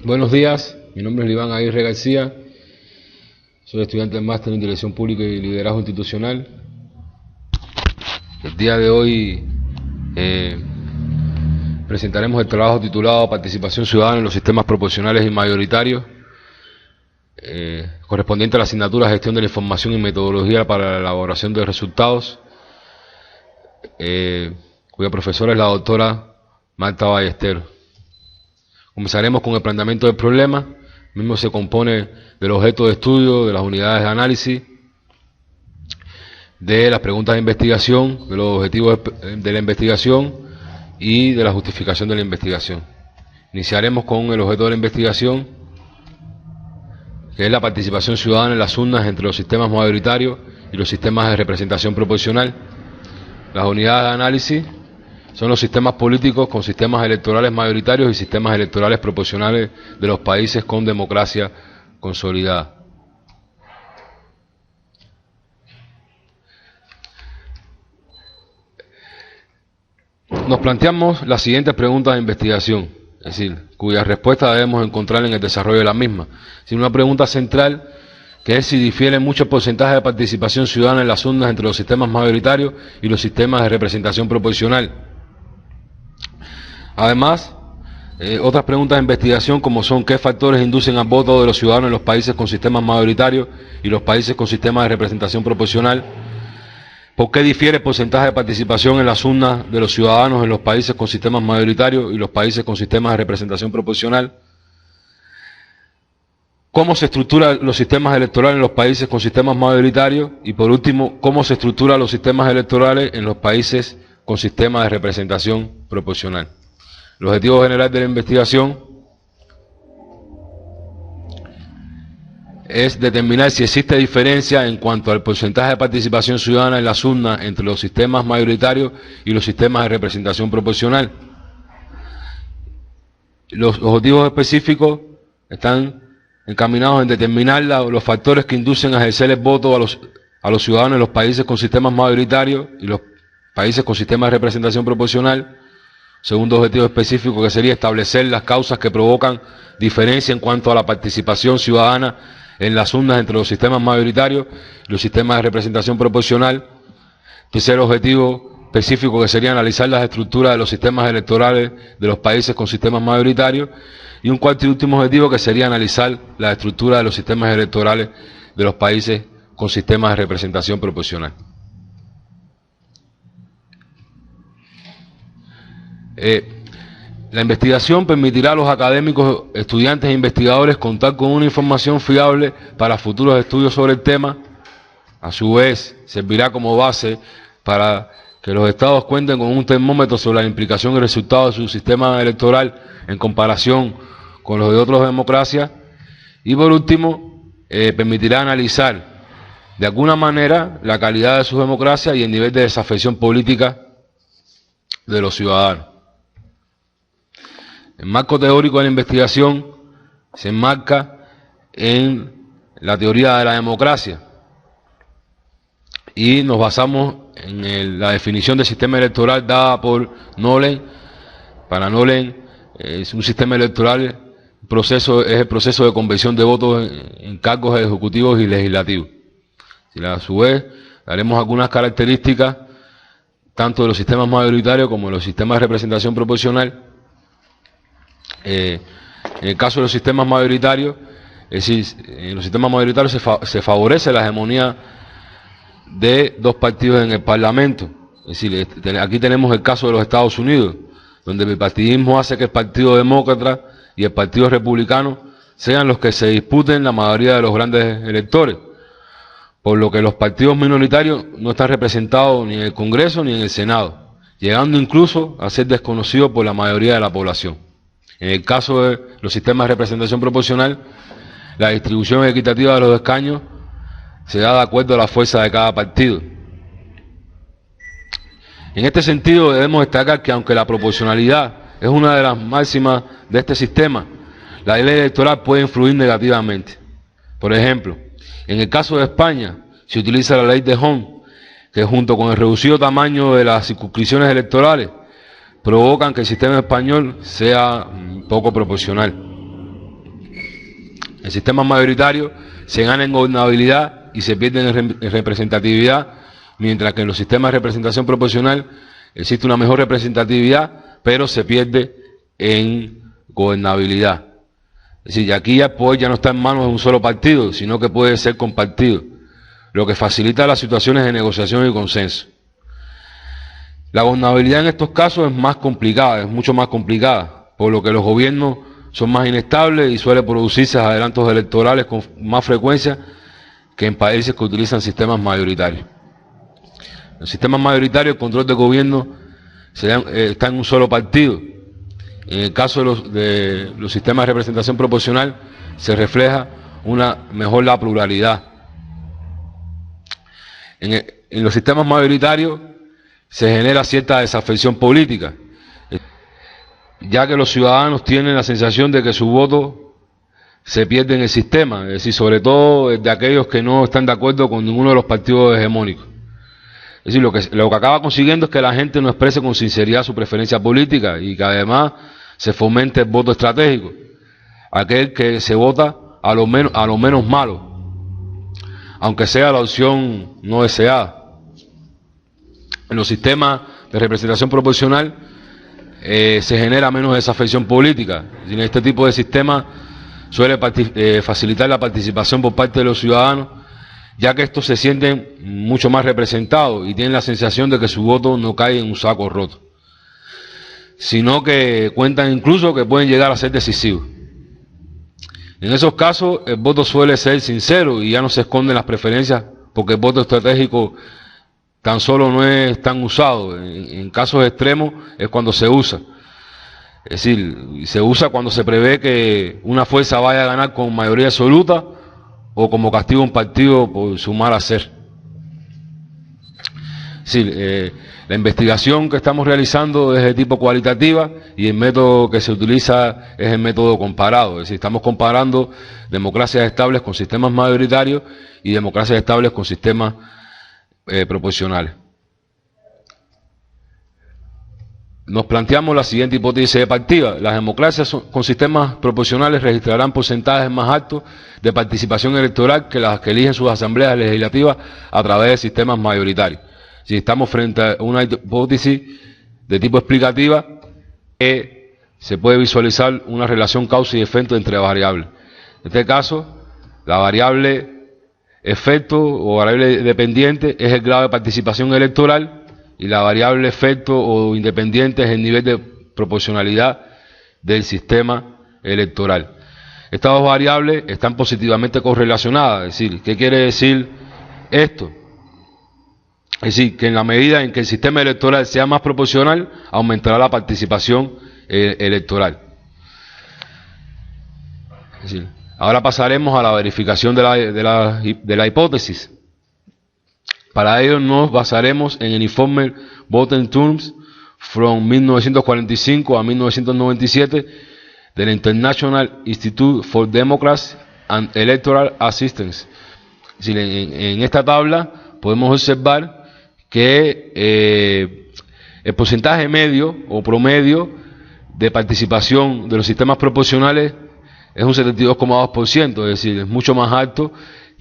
Buenos días, mi nombre es Iván Aguirre García, soy estudiante del Máster en Dirección Pública y Liderazgo Institucional. El día de hoy presentaremos el trabajo titulado Participación Ciudadana en los Sistemas Proporcionales y Mayoritarios, correspondiente a la asignatura Gestión de la Información y Metodología para la Elaboración de Resultados, cuya profesora es la doctora Marta Ballesteros. Comenzaremos con el planteamiento del problema. El mismo se compone del objeto de estudio, de las unidades de análisis, de las preguntas de investigación, de los objetivos de la investigación y de la justificación de la investigación. Iniciaremos con el objeto de la investigación, que es la participación ciudadana en las urnas entre los sistemas mayoritarios y los sistemas de representación proporcional. Las unidades de análisis son los sistemas políticos con sistemas electorales mayoritarios y sistemas electorales proporcionales de los países con democracia consolidada. Nos planteamos las siguientes preguntas de investigación, es decir, cuyas respuestas debemos encontrar en el desarrollo de la misma. Una pregunta central, que es si difiere mucho el porcentaje de participación ciudadana en las urnas entre los sistemas mayoritarios y los sistemas de representación proporcional. Además, otras preguntas de investigación como son qué factores inducen al voto de los ciudadanos en los países con sistemas mayoritarios y los países con sistemas de representación proporcional, por qué difiere el porcentaje de participación en las urnas de los ciudadanos en los países con sistemas mayoritarios y los países con sistemas de representación proporcional, cómo se estructuran los sistemas electorales en los países con sistemas mayoritarios y, por último, cómo se estructuran los sistemas electorales en los países con sistemas de representación proporcional. El objetivo general de la investigación es determinar si existe diferencia en cuanto al porcentaje de participación ciudadana en las urnas entre los sistemas mayoritarios y los sistemas de representación proporcional. Los objetivos específicos están encaminados en determinar los factores que inducen a ejercer el voto a los ciudadanos en los países con sistemas mayoritarios y los países con sistemas de representación proporcional. Segundo objetivo específico, que sería establecer las causas que provocan diferencia en cuanto a la participación ciudadana en las urnas entre los sistemas mayoritarios y los sistemas de representación proporcional. Tercer objetivo específico, que sería analizar las estructuras de los sistemas electorales de los países con sistemas mayoritarios. Y un cuarto y último objetivo, que sería analizar la estructura de los sistemas electorales de los países con sistemas de representación proporcional. La investigación permitirá a los académicos, estudiantes e investigadores contar con una información fiable para futuros estudios sobre el tema. A su vez, servirá como base para que los estados cuenten con un termómetro sobre la implicación y resultados de su sistema electoral en comparación con los de otras democracias. Y por último, permitirá analizar de alguna manera la calidad de su democracia y el nivel de desafección política de los ciudadanos. El marco teórico de la investigación se enmarca en la teoría de la democracia y nos basamos en la definición del sistema electoral dada por Nolen. Para Nolen es un sistema electoral, es el proceso de conversión de votos en cargos ejecutivos y legislativos. A su vez, daremos algunas características tanto de los sistemas mayoritarios como de los sistemas de representación proporcional. En el caso de los sistemas mayoritarios, es decir, en los sistemas mayoritarios se favorece la hegemonía de dos partidos en el Parlamento. Es decir, aquí tenemos el caso de los Estados Unidos, donde el bipartidismo hace que el Partido Demócrata y el Partido Republicano sean los que se disputen la mayoría de los grandes electores, por lo que los partidos minoritarios no están representados ni en el Congreso ni en el Senado, llegando incluso a ser desconocidos por la mayoría de la población. En el caso de los sistemas de representación proporcional, la distribución equitativa de los escaños se da de acuerdo a la fuerza de cada partido. En este sentido, debemos destacar que aunque la proporcionalidad es una de las máximas de este sistema, la ley electoral puede influir negativamente. Por ejemplo, en el caso de España, se utiliza la ley de Hong, que junto con el reducido tamaño de las circunscripciones electorales, provocan que el sistema español sea poco proporcional. El sistema mayoritario se gana en gobernabilidad y se pierde en representatividad, mientras que en los sistemas de representación proporcional existe una mejor representatividad, pero se pierde en gobernabilidad. Es decir, aquí el poder ya no está en manos de un solo partido, sino que puede ser compartido, lo que facilita las situaciones de negociación y consenso. La gobernabilidad en estos casos es más complicada, es mucho más complicada, por lo que los gobiernos son más inestables y suele producirse adelantos electorales con más frecuencia que en países que utilizan sistemas mayoritarios. En el sistema mayoritario el control del gobierno está en un solo partido. En el caso de los sistemas de representación proporcional se refleja mejor la pluralidad. En los sistemas mayoritarios se genera cierta desafección política, ya que los ciudadanos tienen la sensación de que su voto se pierde en el sistema, es decir, sobre todo de aquellos que no están de acuerdo con ninguno de los partidos hegemónicos. Es decir, lo que acaba consiguiendo es que la gente no exprese con sinceridad su preferencia política y que además se fomente el voto estratégico, aquel que se vota a lo menos malo, aunque sea la opción no deseada. En los sistemas de representación proporcional se genera menos desafección política. En este tipo de sistema suele facilitar la participación por parte de los ciudadanos, ya que estos se sienten mucho más representados y tienen la sensación de que su voto no cae en un saco roto, sino que cuentan incluso que pueden llegar a ser decisivos. En esos casos el voto suele ser sincero y ya no se esconden las preferencias, porque el voto estratégico tan solo no es tan usado. En casos extremos es cuando se usa. Es decir, se usa cuando se prevé que una fuerza vaya a ganar con mayoría absoluta o como castigo a un partido por su mal hacer. Es decir, la investigación que estamos realizando es de tipo cualitativa y el método que se utiliza es el método comparado. Es decir, estamos comparando democracias estables con sistemas mayoritarios y democracias estables con sistemas proporcionales. Nos planteamos la siguiente hipótesis de partida: las democracias con sistemas proporcionales registrarán porcentajes más altos de participación electoral que las que eligen sus asambleas legislativas a través de sistemas mayoritarios. Si estamos frente a una hipótesis de tipo explicativa, que se puede visualizar una relación causa y efecto entre variables. En este caso, la variable efecto o variable dependiente es el grado de participación electoral y la variable efecto o independiente es el nivel de proporcionalidad del sistema electoral. Estas dos variables están positivamente correlacionadas. Es decir, ¿qué quiere decir esto? Es decir, que en la medida en que el sistema electoral sea más proporcional, aumentará la participación electoral. Es decir, ahora pasaremos a la verificación de la hipótesis. Para ello nos basaremos en el informe Voting Terms from 1945 a 1997 del International Institute for Democracy and Electoral Assistance. Es decir, en esta tabla podemos observar que el porcentaje medio o promedio de participación de los sistemas proporcionales es un 72,2%, es decir, es mucho más alto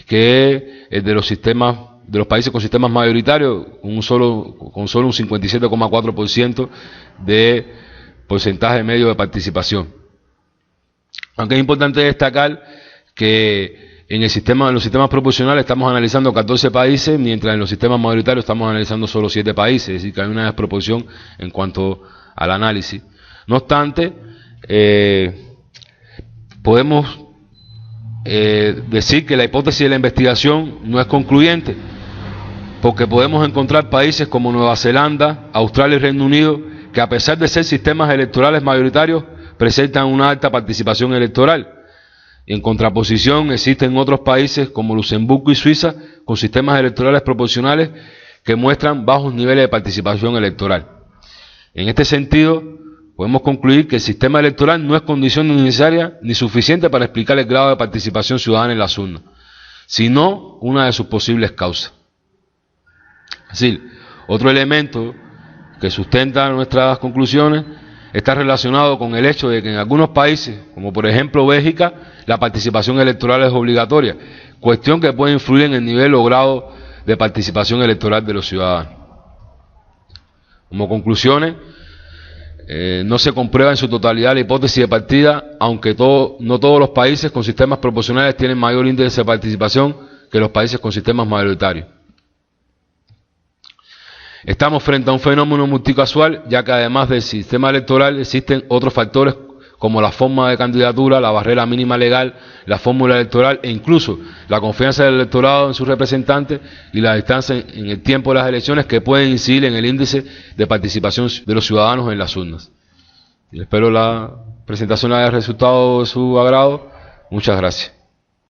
que el de los países con sistemas mayoritarios, con solo un 57,4% de porcentaje medio de participación. Aunque es importante destacar que en los sistemas proporcionales estamos analizando 14 países, mientras en los sistemas mayoritarios estamos analizando solo 7 países, es decir, que hay una desproporción en cuanto al análisis. No obstante, podemos decir que la hipótesis de la investigación no es concluyente, porque podemos encontrar países como Nueva Zelanda, Australia y Reino Unido que, a pesar de ser sistemas electorales mayoritarios, presentan una alta participación electoral. En contraposición, existen otros países como Luxemburgo y Suiza con sistemas electorales proporcionales que muestran bajos niveles de participación electoral. En este sentido, podemos concluir que el sistema electoral no es condición necesaria ni suficiente para explicar el grado de participación ciudadana en las urnas, sino una de sus posibles causas. Es decir, otro elemento que sustenta nuestras conclusiones está relacionado con el hecho de que en algunos países, como por ejemplo Bélgica, la participación electoral es obligatoria, cuestión que puede influir en el nivel o grado de participación electoral de los ciudadanos. Como conclusiones, no se comprueba en su totalidad la hipótesis de partida, aunque no todos los países con sistemas proporcionales tienen mayor índice de participación que los países con sistemas mayoritarios. Estamos frente a un fenómeno multicasual, ya que además del sistema electoral existen otros factores como la forma de candidatura, la barrera mínima legal, la fórmula electoral e incluso la confianza del electorado en sus representantes y la distancia en el tiempo de las elecciones que pueden incidir en el índice de participación de los ciudadanos en las urnas. Espero la presentación haya resultado de su agrado. Muchas gracias.